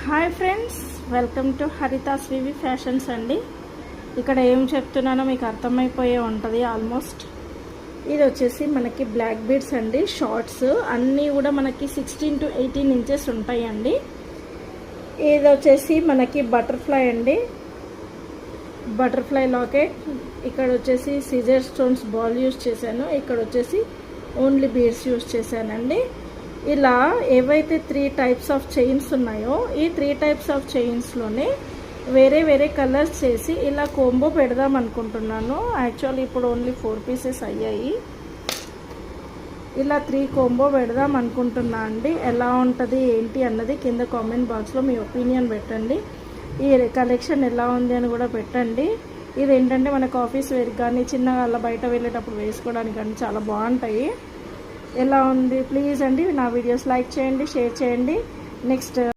Hi friends, welcome to హరితాస్ VV fashions అండి. ఇక్కడ ఏం చెప్తున్నానో మీకు అర్థమైపోయే ఉంటుంది ఆల్మోస్ట్. ఇది వచ్చేసి మనకి బ్లాక్ బీడ్స్ అండి, షార్ట్స్ అన్నీ కూడా మనకి 16 to 18 ఇంచెస్ ఉంటాయండి. ఇది వచ్చేసి మనకి బటర్ఫ్లై అండి, బటర్ఫ్లై లాకెట్. ఇక్కడ వచ్చేసి సిజర్ స్టోన్స్ బాల్ యూజ్ చేశాను, ఇక్కడ వచ్చేసి ఓన్లీ బీడ్స్ యూజ్ చేశానండి. ఇలా ఏవైతే 3 టైప్స్ ఆఫ్ చైన్స్ ఉన్నాయో ఈ 3 టైప్స్ ఆఫ్ చైన్స్లోనే వేరే వేరే కలర్స్ చేసి ఇలా కోంబో పెడదాం అనుకుంటున్నాను. యాక్చువల్లీ ఇప్పుడు ఓన్లీ 4 పీసెస్ అయ్యాయి. ఇలా 3 కోంబో పెడదాం అనుకుంటున్నా అండి. ఎలా ఉంటుంది ఏంటి అన్నది కింద కామెంట్ బాక్స్లో మీ ఒపీనియన్ పెట్టండి. ఈ కలెక్షన్ ఎలా ఉంది అని కూడా పెట్టండి. ఇది ఏంటంటే మనకు ఆఫీస్ వేర్ కానీ చిన్నగా అలా బయట వెళ్ళేటప్పుడు వేసుకోవడానికి కానీ చాలా బాగుంటాయి. ఎలా ఉంది ప్లీజ్ అండి నా వీడియోస్ లైక్ చేయండి, షేర్ చేయండి. నెక్స్ట్